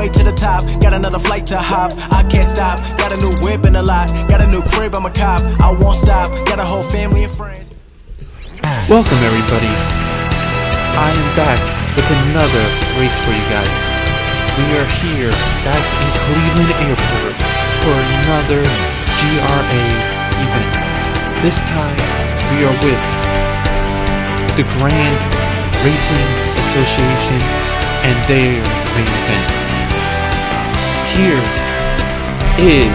way to the top, got another flight to hop. I can't stop, got a new whip and a lot, got a new crib, I'm a cop. I won't stop, got a whole family and friends. Welcome everybody. I am back with another race for you guys. We are here back in Cleveland Airport for another GRA event. This time we are with the Grand Racing Association and their main event. Here is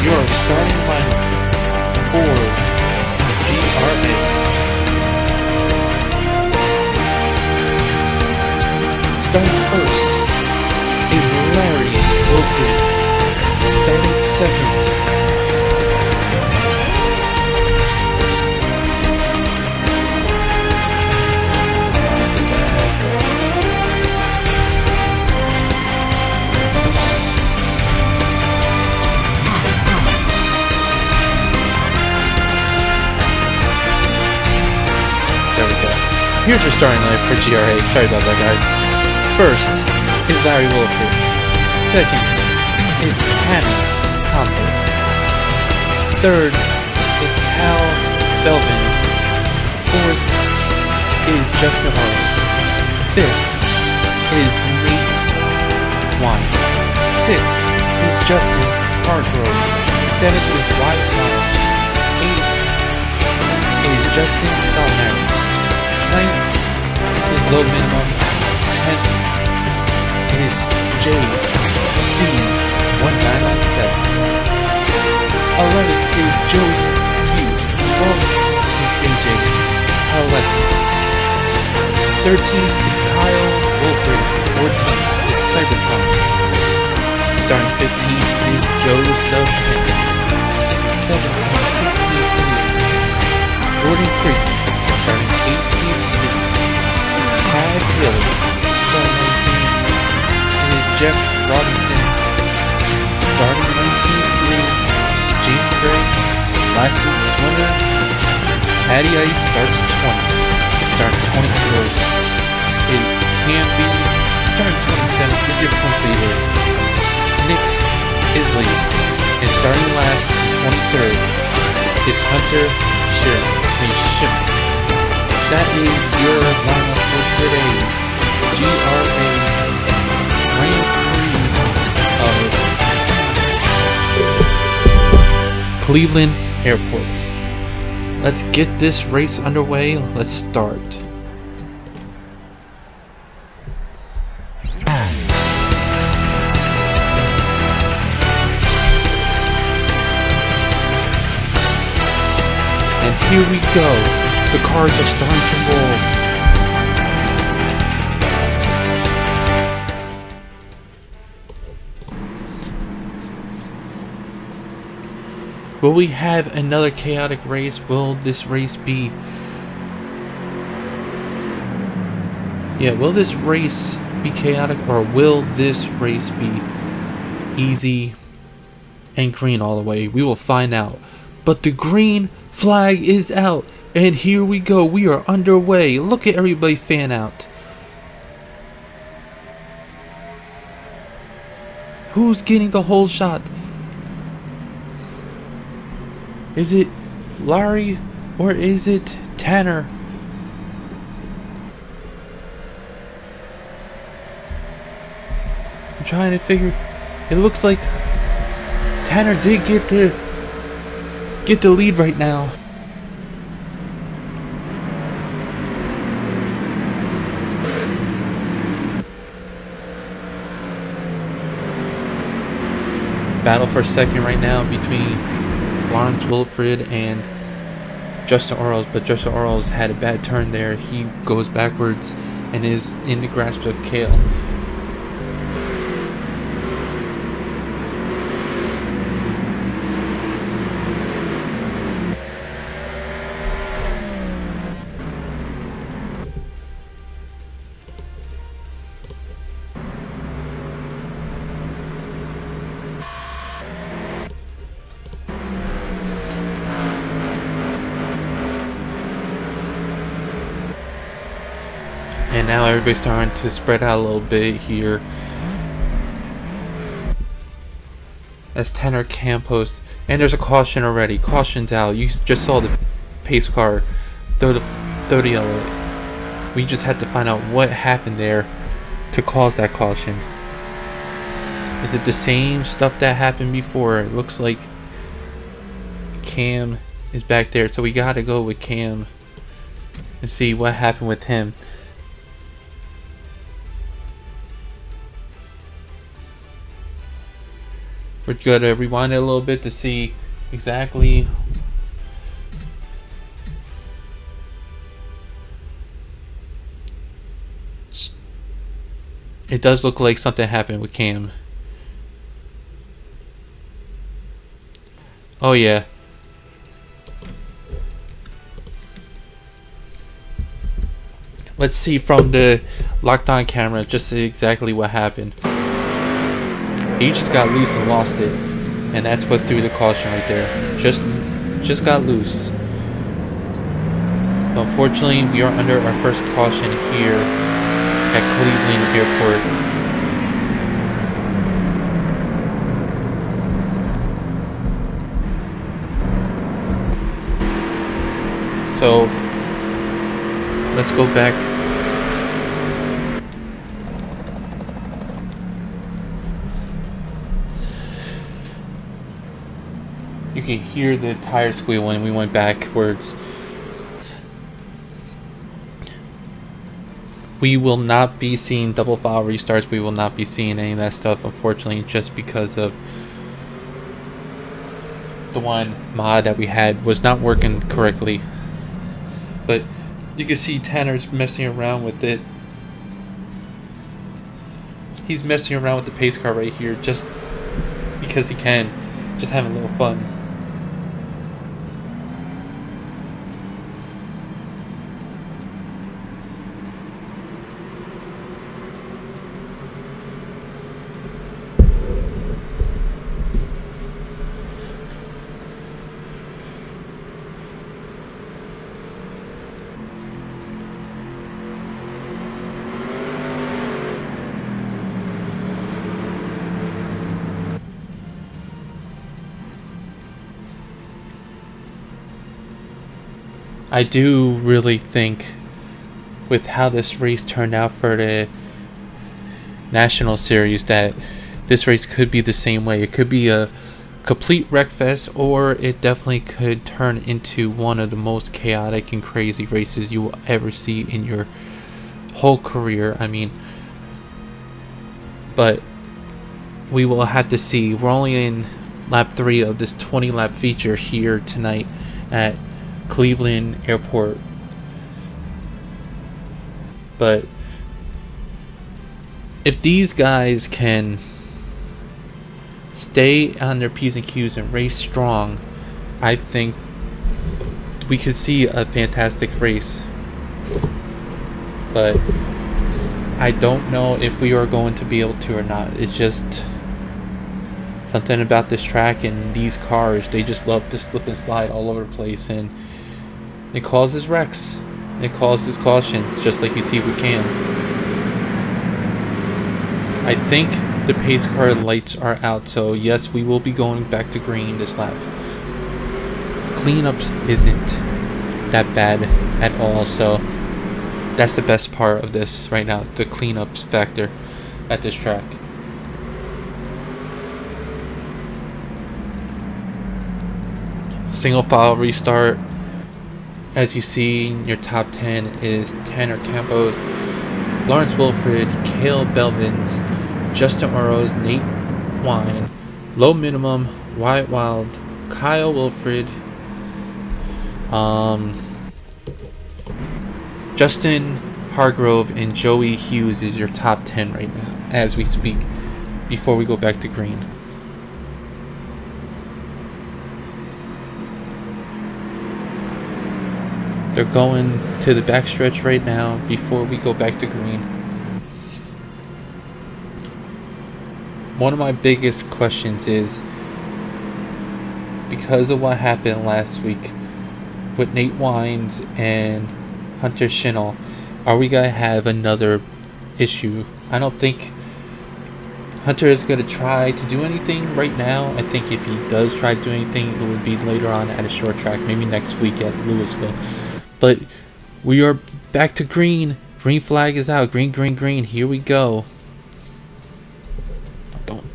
your starting lineup for GRA. Starting first is Larry Wilfred. Starting second, there we go. Here's your starting lineup for GRA. Sorry about that, guys. First is Larry Wilfred. Second is Hannah Campos. Third is Cal Belvins. Fourth is Justin Arnold. Fifth is Nate Wine. Sixth is Justin Hargrove. Seventh is Wyatt Myers. Eighth is Justin Salmary. Ninth is Low Minimum. 10th is JC1997. 11th is Joey Hughes. 12th is AJ Paletti. 13th is Kyle Wolford. 14th is Cybertron. Starting 15th is Joseph Hennis. 17th and 16th is Jordan Prix. Starting 18th is Taz Taylor. 19 is Jeff Robinson. Starting 19 is James Gray. Last season's winner, Patty Ice, starts 20. Starting 23rd is Cam B. Starting 27th is your point leader, Nick Isley. And starting last, 23rd, is Hunter Shimmer. That is your lineup for today's GRA Grand Prix of Cleveland Airport. Let's get this race underway. Let's start. And here we go. The cars are starting to roll. Will we have another chaotic race? Will this race be... will this race be chaotic, or will this race be easy and green all the way? We will find out. But the green flag is out, and here we go. We are underway. Look at everybody fan out. Who's getting the whole shot? Is it Larry or is it Tanner? I'm trying to figure. It looks like Tanner did get the lead right now. Battle for second right now between Lawrence Wilfred and Justin Orles, but Justin Orles had a bad turn there. He goes backwards and is in the grasp of Kale. And now everybody's starting to spread out a little bit here. as Tanner Campos. And there's a caution already. Caution's out. You just saw the pace car throw the yellow. We just had to find out what happened there to cause that caution. Is it the same stuff that happened before? It looks like Cam is back there, so we gotta go with Cam and see what happened with him. We're gonna rewind it a little bit to see exactly it does look like something happened with Cam. Oh yeah. Let's see from the locked on camera just exactly what happened. He just got loose and lost it, and that's what threw the caution right there. Just got loose. Unfortunately, we are under our first caution here at Cleveland Airport. So let's go back. You can hear the tire squeal when we went backwards. We will not be seeing double file restarts. We will not be seeing any of that stuff, unfortunately, just because of the one mod that we had was not working correctly. But you can see Tanner's messing around with it. He's messing around with the pace car right here just because he can. Just having a little fun. I do really think with how this race turned out for the National Series that this race could be the same way. It could be a complete wreckfest, or it definitely could turn into one of the most chaotic and crazy races you will ever see in your whole career. I mean, but we will have to see. We're only in lap 3 of this 20 lap feature here tonight at Cleveland Airport, but if these guys can stay on their P's and Q's and race strong, I think we could see a fantastic race. But I don't know if we are going to be able to or not. It's just something about this track and these cars. They just love to slip and slide all over the place, and it causes wrecks. It causes cautions, just like you see with Cam. I think the pace car lights are out, so yes, we will be going back to green this lap. Cleanups isn't that bad at all, so that's the best part of this right now, the cleanups factor at this track. Single file restart. As you see, your top 10 is Tanner Campos, Lawrence Wilfred, Cale Belvins, Justin Oroz, Nate Wine, Low Minimum, Wyatt Wild, Kyle Wilfred, Justin Hargrove, and Joey Hughes is your top 10 right now as we speak before we go back to green. They're going to the backstretch right now before we go back to green. One of my biggest questions is, because of what happened last week with Nate Wines and Hunter Schinnell, are we going to have another issue? I don't think Hunter is going to try to do anything right now. I think if he does try to do anything, it would be later on at a short track, maybe next week at Louisville. But we are back to green. Green flag is out. Green, green, green. Here we go. Don't.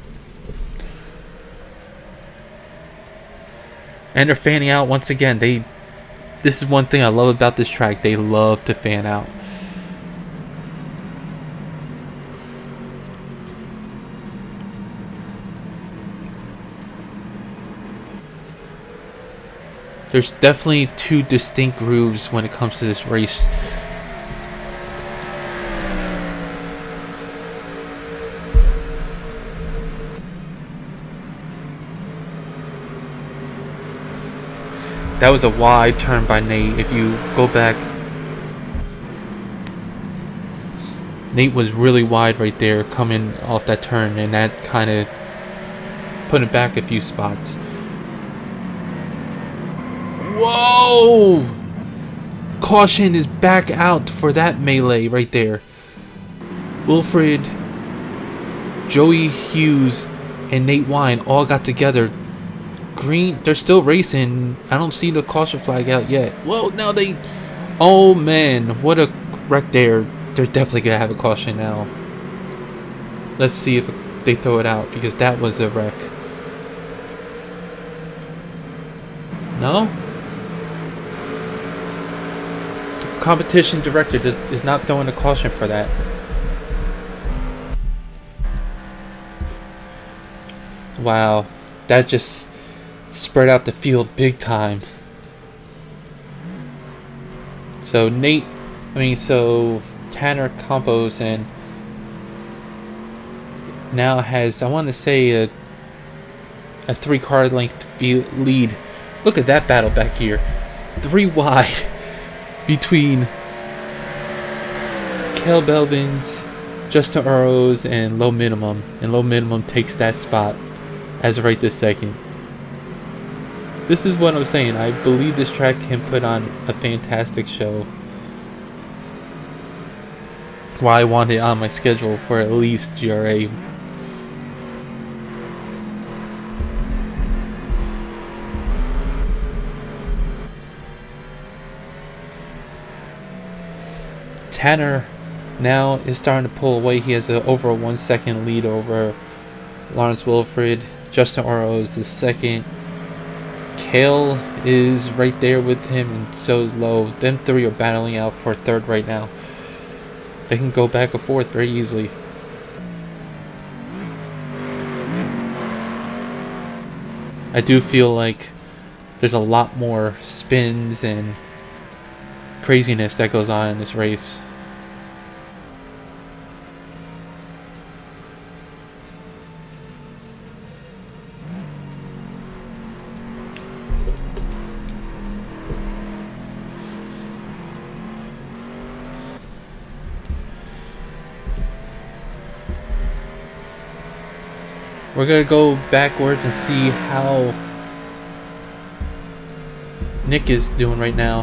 And they're fanning out once again. This is one thing I love about this track. They love to fan out. There's definitely two distinct grooves when it comes to this race. That was a wide turn by Nate. If you go back, Nate was really wide right there coming off that turn, and that kind of put it back a few spots. Whoa! Caution is back out for that melee right there. Wilfred, Joey Hughes, and Nate Wine all got together. Green, they're still racing. I don't see the caution flag out yet. Whoa, now they... Oh man, what a wreck there. They're definitely going to have a caution now. Let's see if they throw it out, because that was a wreck. No? Competition director is not throwing a caution for that. Wow, that just spread out the field big time. So Tanner Campos and now has, I want to say, a 3-car length lead. Look at that battle back here. 3 wide. Between Kel Belvins, Justin Earls, and Low Minimum. And Low Minimum takes that spot as of right this second. This is what I'm saying. I believe this track can put on a fantastic show. Why I want it on my schedule for at least GRA. Tanner now is starting to pull away. He has over a 1 second lead over Lawrence Wilfred. Justin Oro is the second. Kale is right there with him, and so is Lowe. Them 3 are battling out for third right now. They can go back and forth very easily. I do feel like there's a lot more spins and craziness that goes on in this race. We're going to go backwards and see how Nick is doing right now.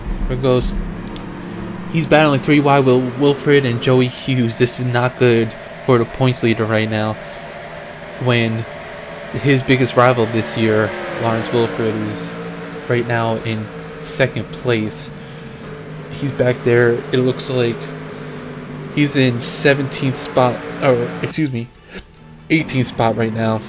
He's battling 3 wide with Wilfred and Joey Hughes. This is not good for the points leader right now, when his biggest rival this year, Lawrence Wilfred, is right now in 2nd place. He's back there. It looks like he's in 17th spot, or excuse me, 18th spot right now.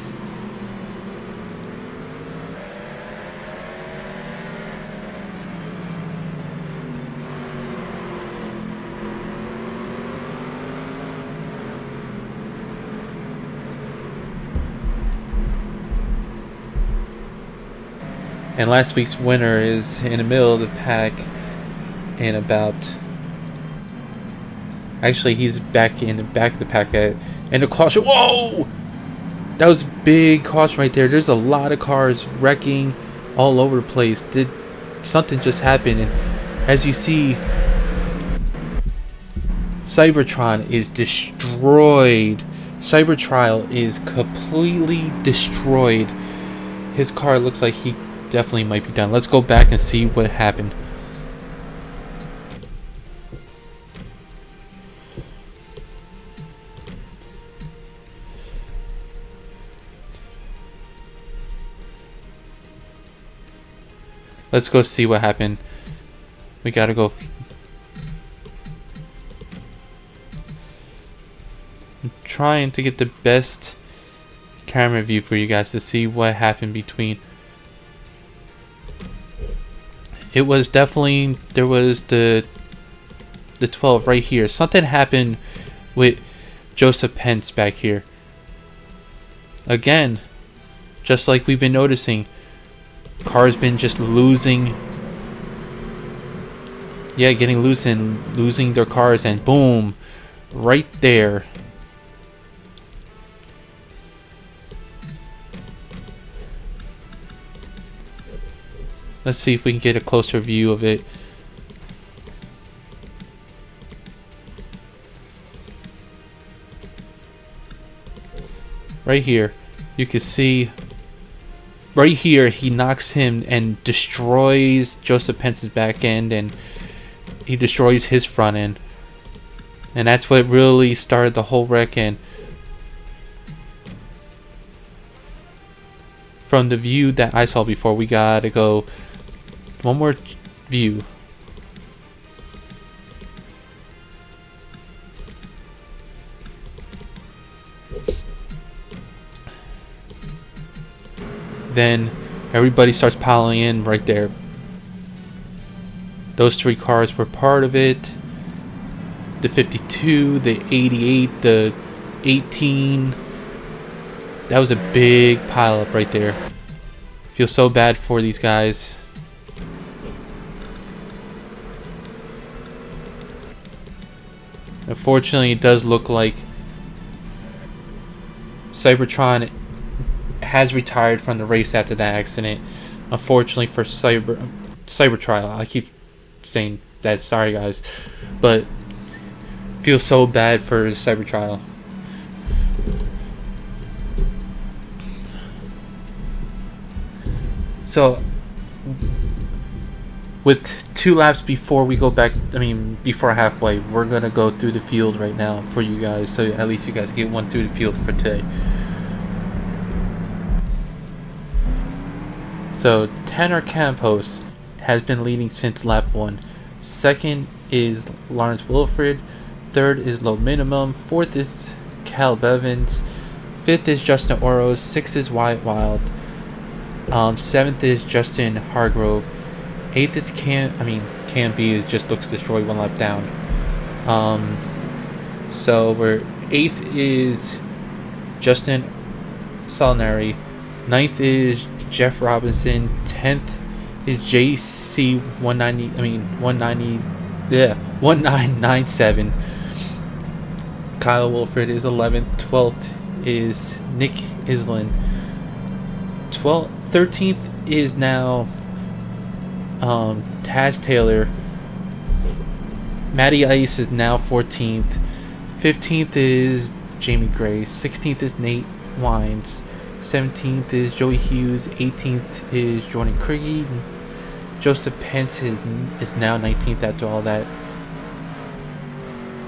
And last week's winner is in the middle of the pack in about... Actually, he's back in the back of the pack and the caution. Whoa! That was a big caution right there. There's a lot of cars wrecking all over the place. Did something just happen? And as you see, Cybertron is destroyed. Cybertrial is completely destroyed. His car looks like he definitely might be done. Let's go back and see what happened. Let's go see what happened. We gotta go. I'm trying to get the best camera view for you guys to see what happened between. It was definitely, there was the 12 right here. Something happened with Joseph Pence back here. Again, just like we've been noticing, cars been just losing. Yeah, getting loose and losing their cars, and boom, right there. Let's see if we can get a closer view of it. Right here, you can see. Right here, he knocks him and destroys Joseph Pence's back end, and he destroys his front end. And that's what really started the whole wreck. And from the view that I saw before, we gotta go one more view. Then everybody starts piling in right there. Those three cars were part of it. The 52, the 88, the 18. That was a big pile up right there. Feel so bad for these guys. Unfortunately, it does look like Cybertron has retired from the race after that accident. Unfortunately for Cyber Trial, I keep saying that. Sorry, guys, but feel so bad for Cyber Trial. So, with 2 laps before we go back, before halfway, we're gonna go through the field right now for you guys, so at least you guys get one through the field for today. So, Tanner Campos has been leading since lap 1. Second is Lawrence Wilfred. Third is Low Minimum. Fourth is Cal Bevins. Fifth is Justin Oros. Sixth is Wyatt Wild. Seventh is Justin Hargrove. Eighth is Cam B just looks destroyed 1 lap down. So we're 8th is Justin Salinari. 9th is Jeff Robinson. 10th is JC 1997. Kyle Wilfred is 11th. 12th is Nick Island. 13th is now Taz Taylor. Matty Ice is now 14th. 15th is Jamie Gray. 16th is Nate Wines. 17th is Joey Hughes. 18th is Jordan Craigie. Joseph Pence is now 19th after all that.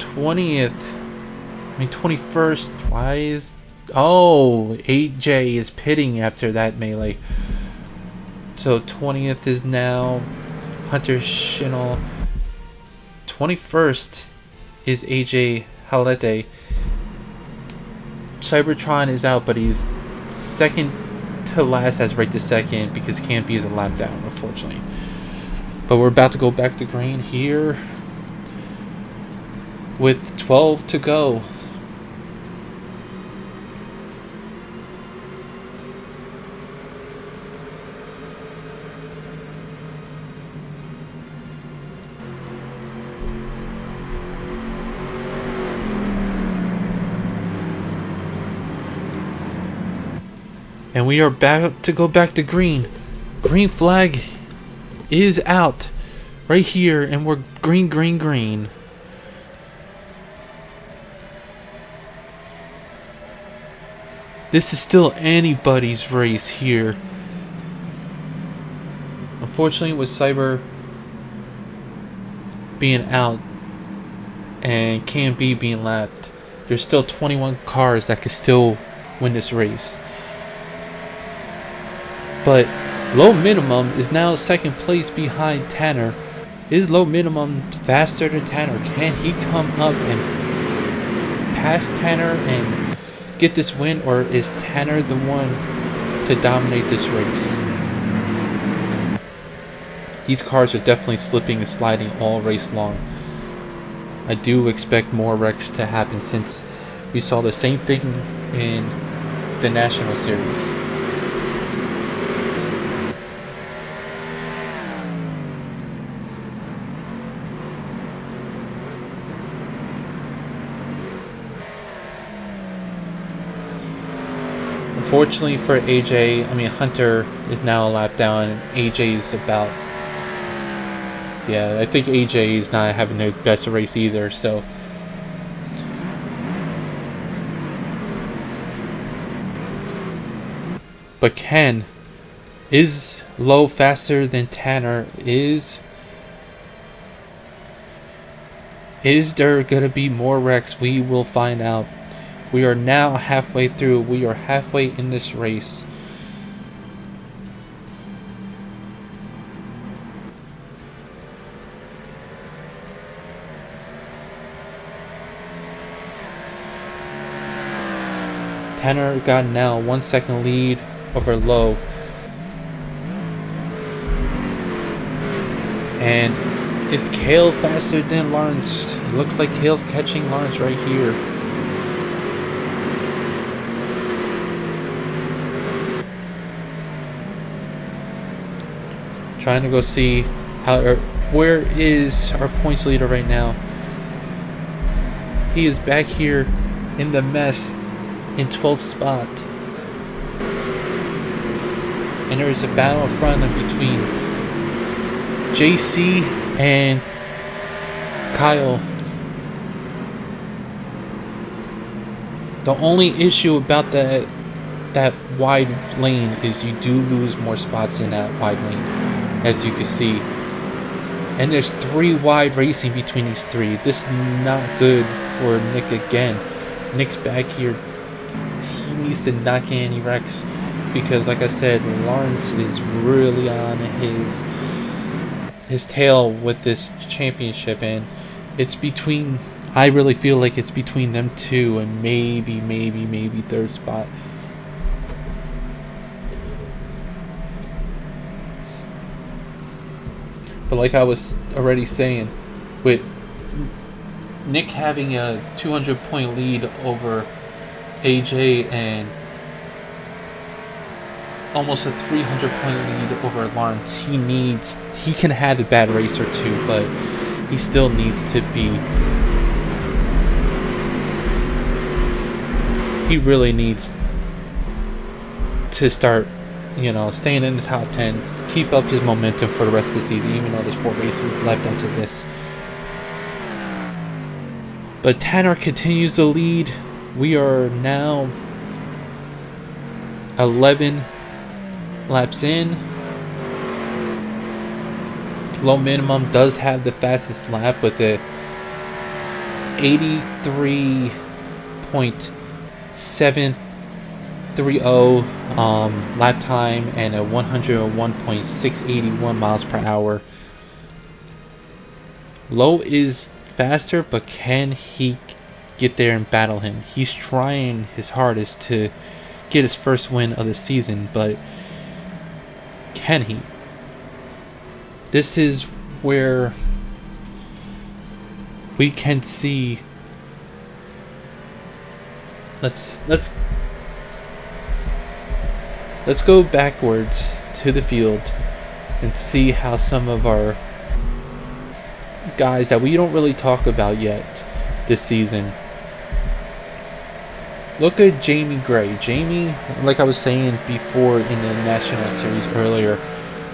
21st. Why is... Oh, AJ is pitting after that melee. So 20th is now Hunter Shinel. 21st is AJ Halete. Cybertron is out, but he's second to last as right this second because Campy is a lap down, unfortunately. But we're about to go back to green here with 12 to go. And we are about to go back to green. Green flag is out right here, and we're green, green, green. This is still anybody's race here. Unfortunately, with Cyber being out and KMB being lapped, there's still 21 cars that could still win this race. But Low minimum is now second place behind Tanner. Is low minimum faster than Tanner? Can he come up and pass Tanner and get this win, or is Tanner the one to dominate this race? These cars are definitely slipping and sliding all race long. I do expect more wrecks to happen since we saw the same thing in the National Series. Unfortunately for AJ, Hunter is now a lap down, and AJ is about... Yeah, I think AJ is not having the best race either, so... But Ken, is Low faster than Tanner? Is there gonna be more wrecks? We will find out. We are now halfway through. We are halfway in this race. Tanner got now 1 second lead over Low. And is Kale faster than Lawrence? It looks like Kale's catching Lawrence right here. Trying to go see where is our points leader right now. He is back here in the mess in 12th spot. And there is a battle in front of between JC and Kyle. The only issue about that wide lane is you do lose more spots in that wide lane, as you can see. And there's 3 wide racing between these 3. This is not good for Nick again. Nick's back here. He needs to not get any wrecks because, like I said, Lawrence is really on his tail with this championship, and it's between... I really feel like it's between them two and maybe 3rd spot. But like I was already saying, with Nick having a 200-point lead over AJ and almost a 300-point lead over Lawrence, he can have a bad race or two, but he still needs to be... He really needs to start, staying in the top 10, keep up his momentum for the rest of the season, even though there's 4 races left onto this. But Tanner continues to lead. We are now 11 laps in. Low minimum does have the fastest lap with a 83.730 lap time and a 101.681 miles per hour. Low is faster, but can he get there and battle him? He's trying his hardest to get his first win of the season, but can he? This is where we can see. Let's go backwards to the field and see how some of our guys that we don't really talk about yet this season. Look at Jamie Gray. Jamie, like I was saying before in the National Series earlier,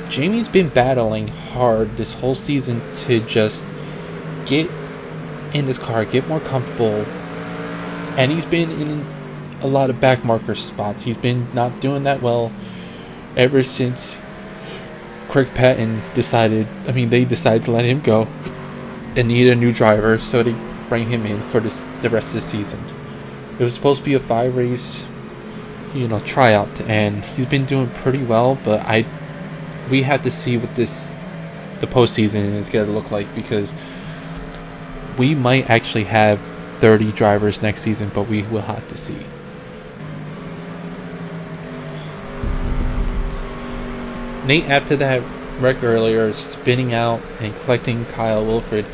Jamie's been battling hard this whole season to just get in this car, get more comfortable, and he's been in a lot of back marker spots. He's been not doing that well ever since Craig Patton decided to let him go and need a new driver, so they bring him in for the rest of the season. It was supposed to be a 5 race, tryout, and he's been doing pretty well, but I we have to see what the postseason is going to look like, because we might actually have 30 drivers next season, but we will have to see. Nate, after that wreck earlier, spinning out and collecting Kyle Wilfred,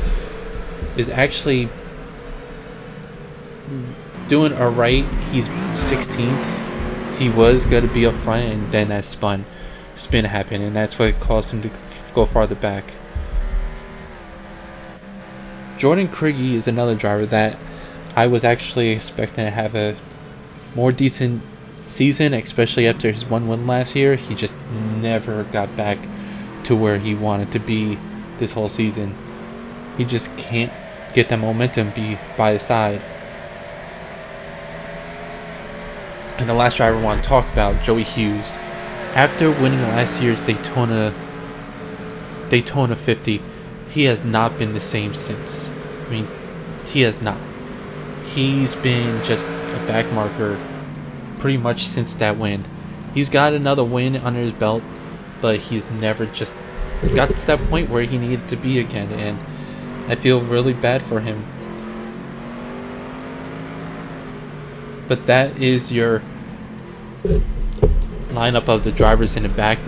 is actually doing alright. He's 16th. He was going to be up front, and then that spin happened, and that's what caused him to go farther back. Jordan Krigge is another driver that I was actually expecting to have a more decent season, especially after his 1 win last year. He just never got back to where he wanted to be this whole season. He just can't get that momentum by his side. And the last driver I want to talk about, Joey Hughes. After winning last year's Daytona 50, he has not been the same since. I mean, he has not. He's been just a back marker pretty much since that win. He's got another win under his belt, but he's never just got to that point where he needed to be again, and I feel really bad for him. But that is your lineup of the drivers in the back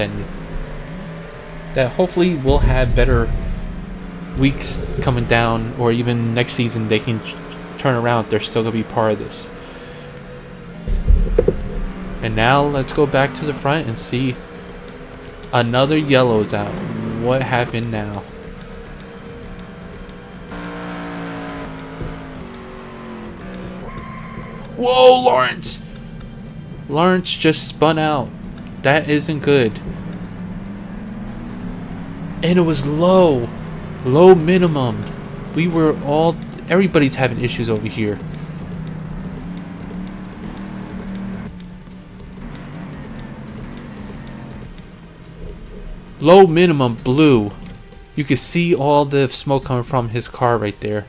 that hopefully will have better weeks coming down, or even next season they can turn around. They're still going to be part of this. And now let's go back to the front and see another yellow's out. What happened now? Whoa, Lawrence! Lawrence just spun out. That isn't good. And it was low minimum. Everybody's having issues over here. Low minimum blue. You can see all the smoke coming from his car right there.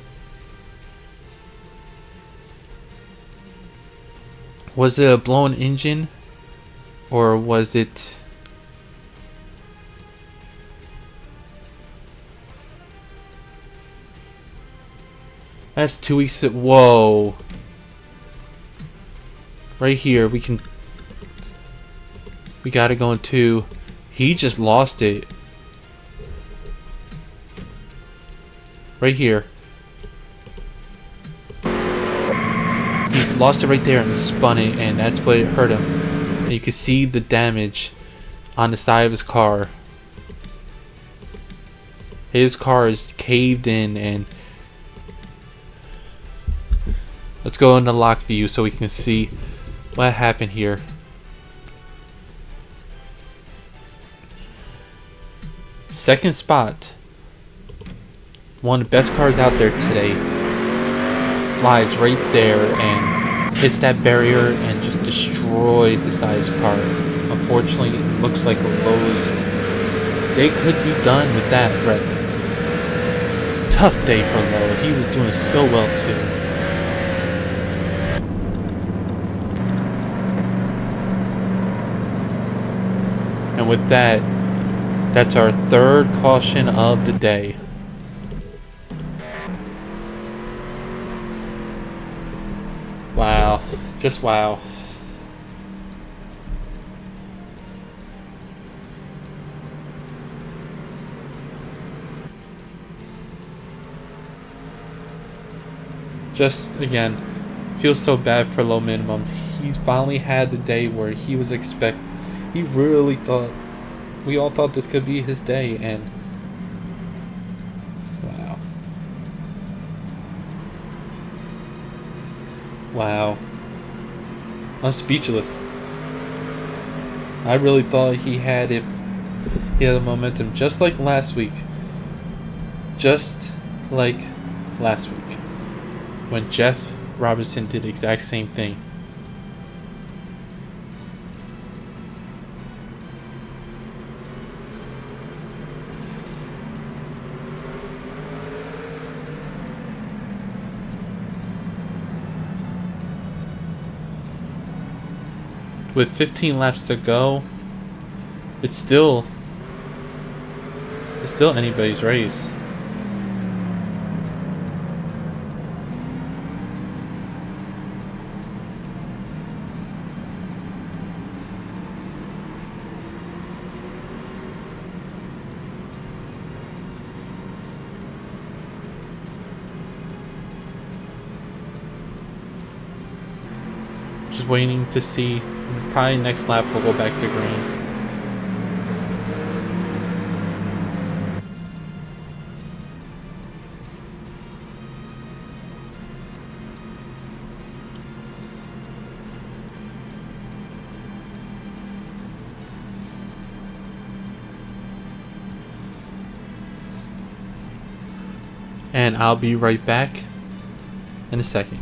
Was it a blown engine? Or was it... That's 2 weeks... Whoa. Right here, we gotta go into... He just lost it. Right here. He lost it right there and spun it, and that's what hurt him. And you can see the damage on the side of his car. His car is caved in, and let's go into lock view so we can see what happened here. Second spot. One of the best cars out there today. Slides right there and hits that barrier and just destroys the side of his car. Unfortunately, it looks like Lowe's. They could be done with that wreck. Tough day for Lowe. He was doing so well too. And with that, that's our third caution of the day. Wow. Just wow. Just, again, feels so bad for low minimum. He finally had the day where he was he really thought, we all thought this could be his day, and wow. Wow. I'm speechless. I really thought he had the momentum, just like last week. Just like last week, when Jeff Robinson did the exact same thing. With 15 laps to go, it's still It's still anybody's race. Just waiting to see. Probably next lap we'll go back to green. And I'll be right back in a second.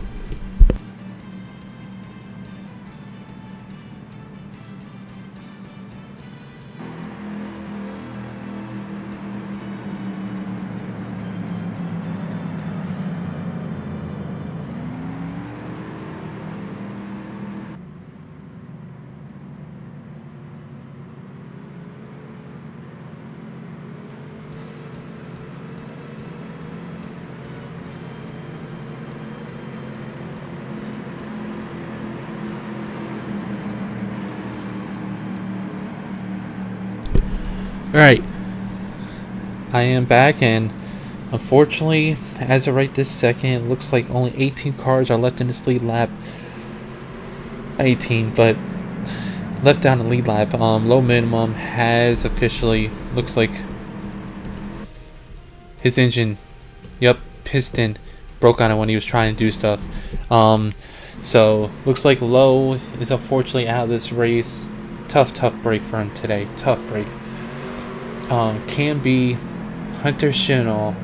Alright, I am back, and unfortunately, as of right this second, it looks like only 18 cars are left in this lead lap. 18, but left down the lead lap. Low minimum has officially, looks like his engine, piston broke on it when he was trying to do stuff. So looks like Low is unfortunately out of this race. Tough break for him today. Tough break. Can be Hunter Shinall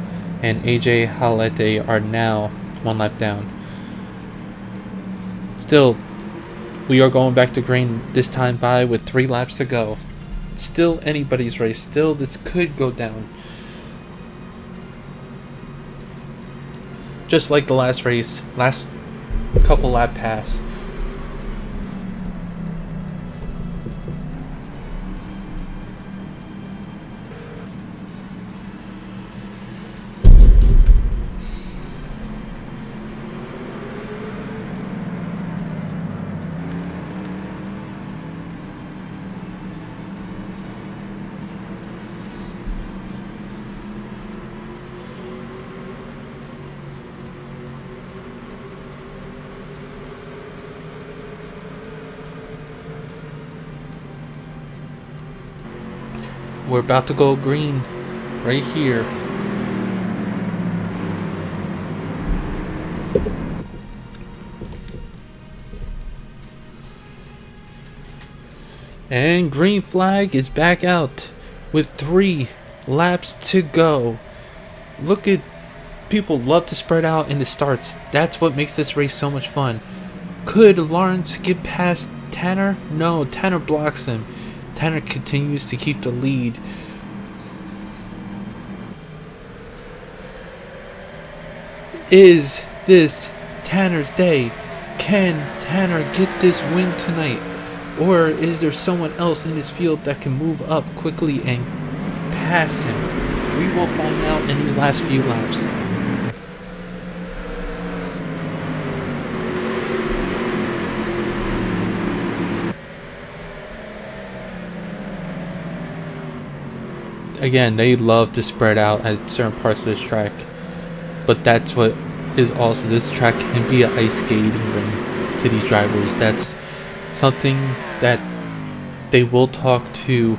and AJ Halete are now one lap down. Still, we are going back to green this time by with 3 laps to go. Still anybody's race. Still, this could go down. Just like the last race, last couple lap pass. We're about to go green right here. And green flag is back out with 3 laps to go. Look at, people love to spread out in the starts. That's what makes this race so much fun. Could Lawrence get past Tanner? No, Tanner blocks him. Tanner continues to keep the lead. Is this Tanner's day? Can Tanner get this win tonight? Or is there someone else in this field that can move up quickly and pass him? We will find out in these last few laps. Again, they love to spread out at certain parts of this track, but that's what is also, this track can be an ice skating ring to these drivers. That's something that they will talk to,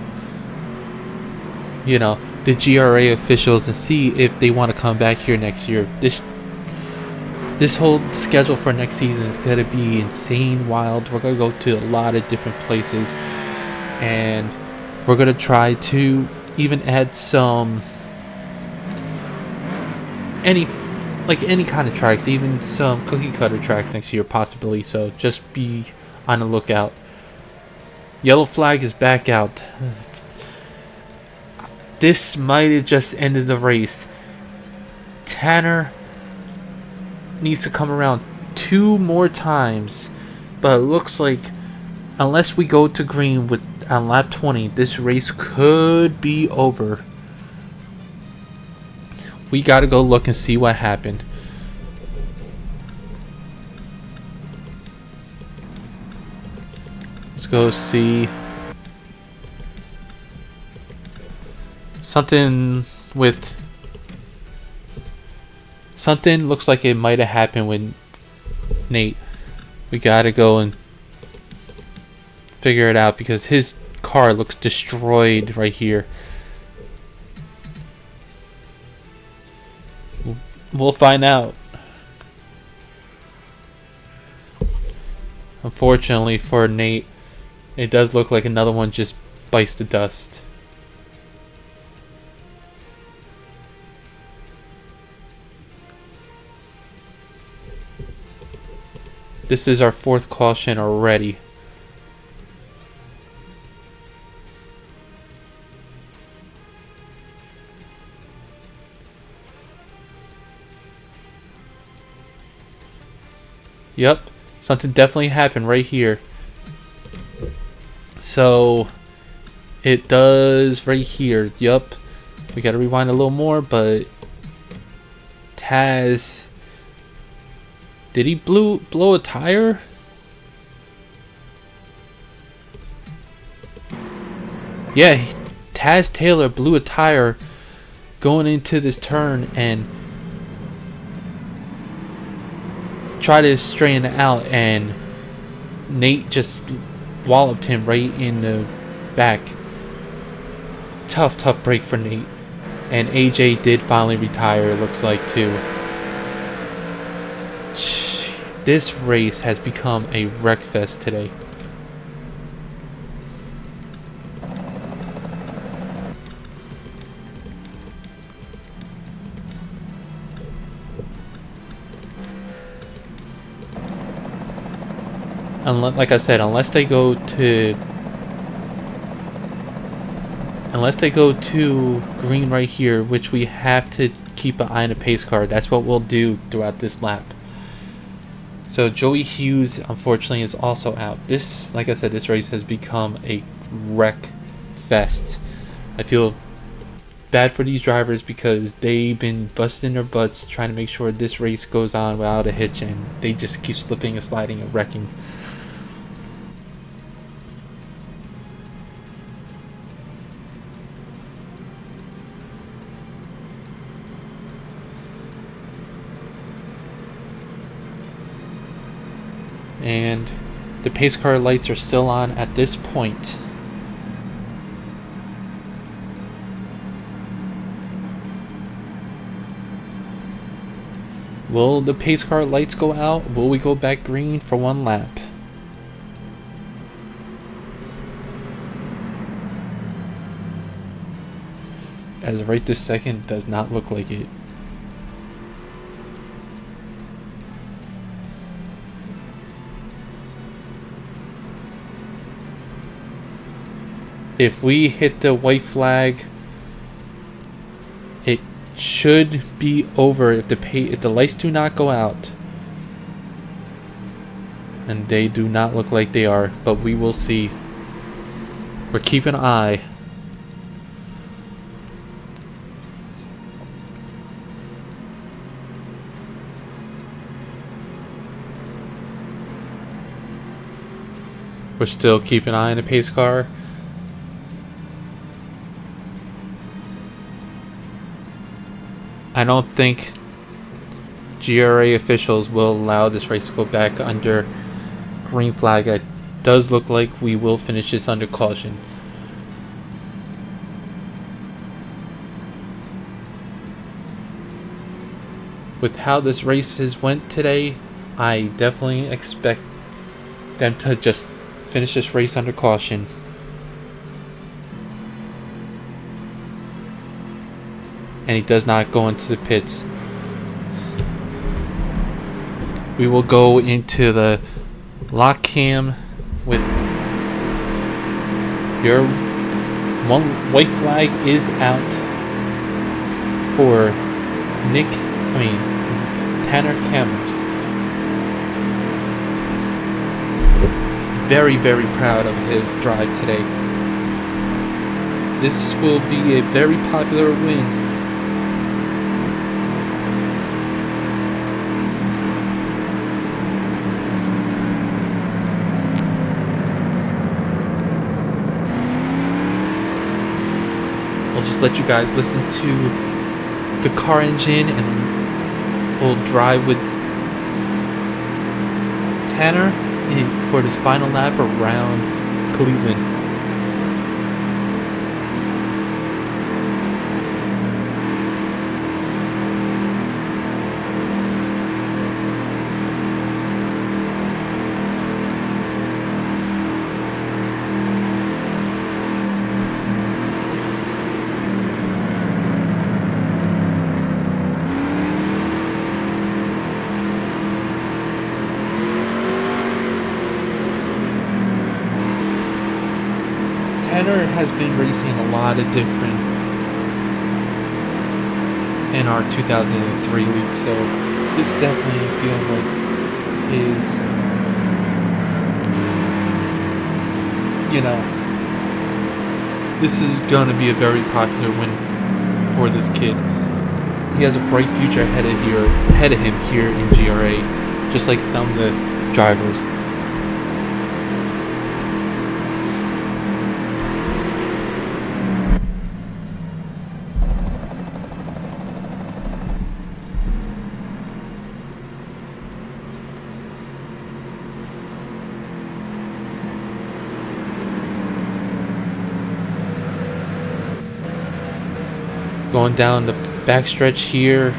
the GRA officials and see if they want to come back here next year. This whole schedule for next season is going to be insane, wild. We're going to go to a lot of different places, and we're going to try to even add some any kind of tracks, even some cookie cutter tracks next year possibly, so just be on the lookout. Yellow flag is back out. This might have just ended the race. Tanner needs to come around 2 more times, but it looks like unless we go to green on lap 20, this race could be over. we gotta go look and see what happened. Let's go see. Something looks like it might have happened with Nate. We gotta go and figure it out because his car looks destroyed right here. We'll find out. Unfortunately for Nate, it does look like another one just bites the dust. This is our 4th caution already. Yep, something definitely happened right here. So, it does right here. Yup, we gotta rewind a little more, but Taz, did he blow a tire? Yeah, Taz Taylor blew a tire going into this turn and tried to straighten it out, and Nate just walloped him right in the back. Tough break for Nate. And AJ did finally retire, it looks like, too. This race has become a wreckfest today. Like I said, unless they go to green right here, which we have to keep an eye on the pace car. That's what we'll do throughout this lap. So Joey Hughes, unfortunately, is also out. This, like I said, this race has become a wreck fest. I feel bad for these drivers because they've been busting their butts trying to make sure this race goes on without a hitch, and they just keep slipping and sliding and wrecking. And the pace car lights are still on at this point. Will the pace car lights go out? Will we go back green for one lap? As of right this second, does not look like it. If we hit the white flag, it should be over if the lights do not go out. And they do not look like they are, but we will see. We're keeping an eye. We're still keeping an eye on the pace car. I don't think GRA officials will allow this race to go back under green flag. It does look like we will finish this under caution. With how this race has went today, I definitely expect them to just finish this race under caution. And he does not go into the pits. We will go into the lock cam with your one white flag is out for Tanner Cameras. Very, very proud of his drive today. This will be a very popular win just let you guys listen to the car engine, and we'll drive with Tanner for this final lap around Cleveland. Tanner has been racing a lot of different in our 2003 league, so this definitely feels like is, this is going to be a very popular win for this kid. He has a bright future ahead of him here in GRA, just like some of the drivers. Going down the backstretch here.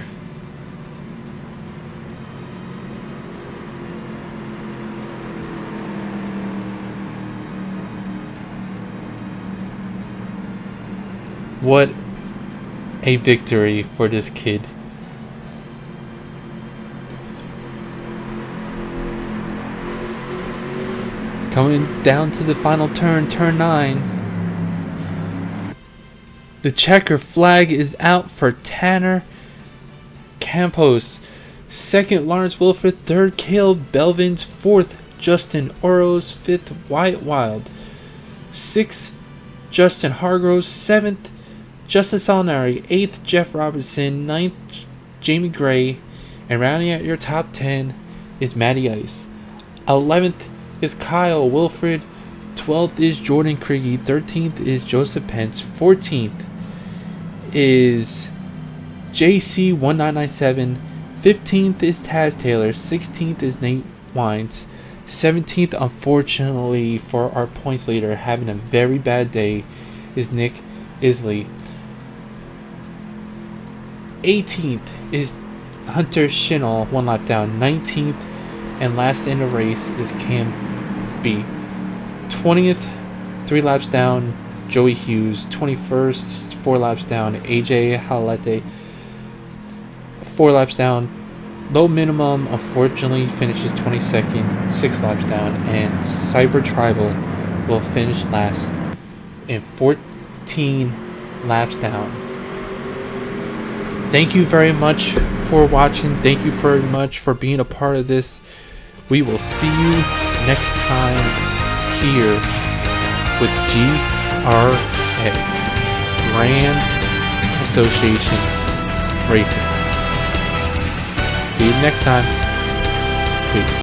What a victory for this kid. Coming down to the final turn, turn 9. The checker flag is out for Tanner Campos. Second, Lawrence Wilford. Third, Caleb Belvins. Fourth, Justin Oros. Fifth, Wyatt Wild. Sixth, Justin Hargroves. Seventh, Justin Salinari. Eighth, Jeff Robertson. Ninth, Jamie Gray. And rounding out your top 10 is Matty Ice. 11th is Kyle Wilfred. 12th is Jordan Kriege. 13th is Joseph Pence. 14th is JC1997. 15th is Taz Taylor. 16th is Nate Wines. 17th, unfortunately for our points leader, having a very bad day, is Nick Isley. 18th is Hunter Shinall, 1 lap down. 19th and last in the race is Cam B. 20th, 3 laps down, Joey Hughes. 21st, 4 laps down, AJ Halete. 4 laps down, low minimum, unfortunately finishes 22nd, 6 laps down, and Cyber Tribal will finish last in 14 laps down. Thank you very much for watching. Thank you very much for being a part of this. We will see you next time here with GRA, Grand Association Racing. See you next time. Peace.